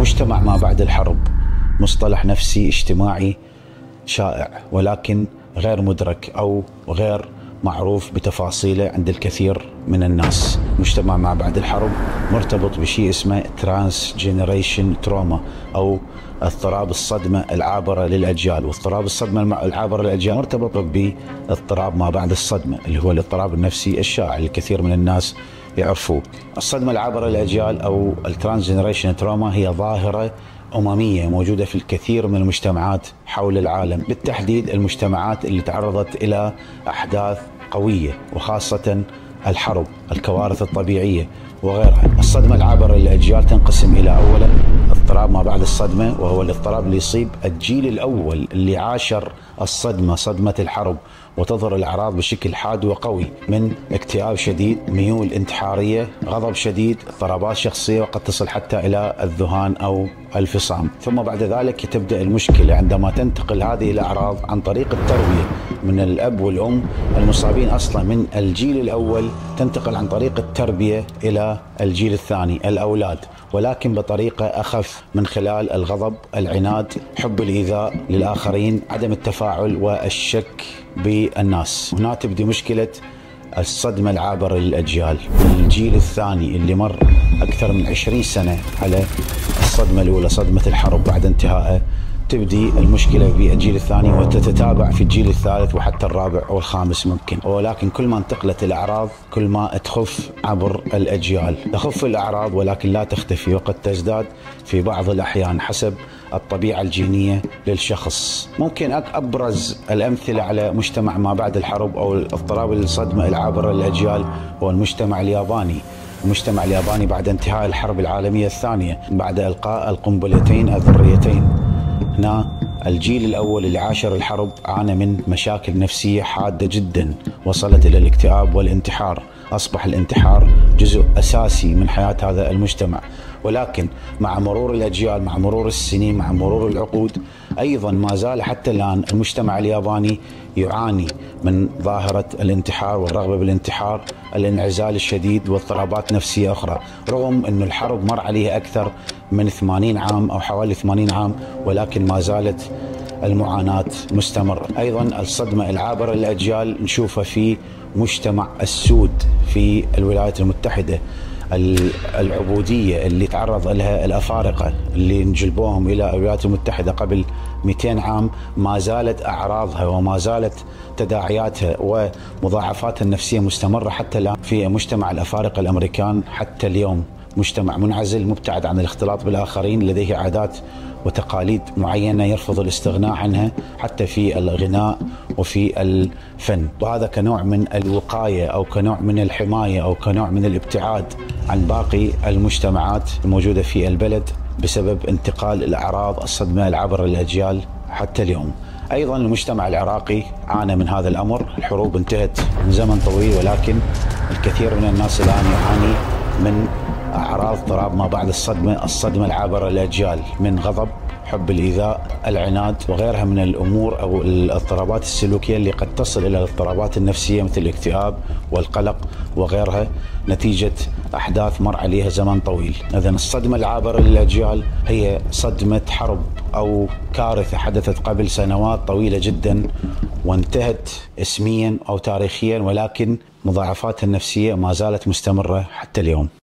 مجتمع ما بعد الحرب مصطلح نفسي اجتماعي شائع، ولكن غير مدرك أو غير معروف بتفاصيله عند الكثير من الناس. مجتمع ما بعد الحرب مرتبط بشيء اسمه ترانس جينيريشن تروما، أو اضطراب الصدمة العابرة للأجيال. واضطراب الصدمة العابرة للأجيال مرتبط باضطراب ما بعد الصدمة، اللي هو الاضطراب النفسي الشائع اللي الكثير من الناس يعرفوه. الصدمة العابرة للأجيال أو الترانس جينيريشن تروما هي ظاهرة أممية موجودة في الكثير من المجتمعات حول العالم، بالتحديد المجتمعات اللي تعرضت إلى أحداث قوية، وخاصة الحرب، الكوارث الطبيعية وغيرها. الصدمة العابرة للأجيال تنقسم إلى أولا اضطراب ما بعد الصدمة، وهو الاضطراب اللي يصيب الجيل الأول اللي عاشر الصدمة، صدمة الحرب، وتظهر الأعراض بشكل حاد وقوي من اكتئاب شديد، ميول انتحارية، غضب شديد، اضطرابات شخصية، وقد تصل حتى إلى الذهان أو الفصام. ثم بعد ذلك تبدأ المشكلة عندما تنتقل هذه الأعراض عن طريق التربية من الأب والأم المصابين أصلا من الجيل الأول، تنتقل عن طريق التربية إلى الجيل الثاني الأولاد، ولكن بطريقة أخف، من خلال الغضب، العناد، حب الإيذاء للآخرين، عدم التفاعل والشك بالناس. هنا تبدي مشكلة الصدمة العابرة للأجيال. الجيل الثاني اللي مر أكثر من 20 سنة على الصدمة الأولى، صدمة الحرب، بعد انتهائها تبدي المشكلة بالجيل الثاني وتتتابع في الجيل الثالث وحتى الرابع والخامس ممكن. ولكن كل ما انتقلت الأعراض كل ما تخف عبر الأجيال. تخف الأعراض ولكن لا تختفي، وقد تزداد في بعض الأحيان حسب الطبيعة الجينية للشخص. ممكن أبرز الأمثلة على مجتمع ما بعد الحرب أو اضطراب الصدمة العابرة للأجيال هو المجتمع الياباني. المجتمع الياباني بعد انتهاء الحرب العالمية الثانية، بعد إلقاء القنبلتين الذريتين، هنا الجيل الأول اللي عاشر الحرب عانى من مشاكل نفسية حادة جدا، وصلت إلى الاكتئاب والانتحار. أصبح الانتحار جزء أساسي من حياة هذا المجتمع. ولكن مع مرور الأجيال، مع مرور السنين، مع مرور العقود، أيضا ما زال حتى الآن المجتمع الياباني يعاني من ظاهرة الانتحار والرغبة بالانتحار، الانعزال الشديد واضطرابات نفسية أخرى، رغم أن الحرب مر عليها أكثر من 80 عام أو حوالي 80 عام، ولكن ما زالت المعاناة مستمرة. أيضا الصدمة العابرة للأجيال نشوفها في مجتمع السود في الولايات المتحدة. العبودية اللي تعرض لها الأفارقة اللي انجلبوهم إلى الولايات المتحدة قبل 200 عام، ما زالت أعراضها وما زالت تداعياتها ومضاعفاتها النفسية مستمرة حتى الآن في مجتمع الأفارقة الأمريكان. حتى اليوم مجتمع منعزل، مبتعد عن الاختلاط بالآخرين، لديه عادات وتقاليد معينة يرفض الاستغناء عنها حتى في الغناء وفي الفن. وهذا كنوع من الوقاية أو كنوع من الحماية أو كنوع من الابتعاد عن باقي المجتمعات الموجودة في البلد بسبب انتقال الأعراض الصدمة العابرة للأجيال حتى اليوم. أيضا المجتمع العراقي عانى من هذا الأمر. الحروب انتهت من زمن طويل، ولكن الكثير من الناس الآن يعاني من أعراض اضطراب ما بعد الصدمة، الصدمة العابرة للأجيال، من غضب، حب الإيذاء، العناد، وغيرها من الأمور أو الاضطرابات السلوكية اللي قد تصل إلى الاضطرابات النفسية مثل الاكتئاب والقلق وغيرها، نتيجة أحداث مر عليها زمن طويل. إذن الصدمة العابرة للأجيال هي صدمة حرب أو كارثة حدثت قبل سنوات طويلة جدا وانتهت اسميا أو تاريخيا، ولكن مضاعفاتها النفسية ما زالت مستمرة حتى اليوم.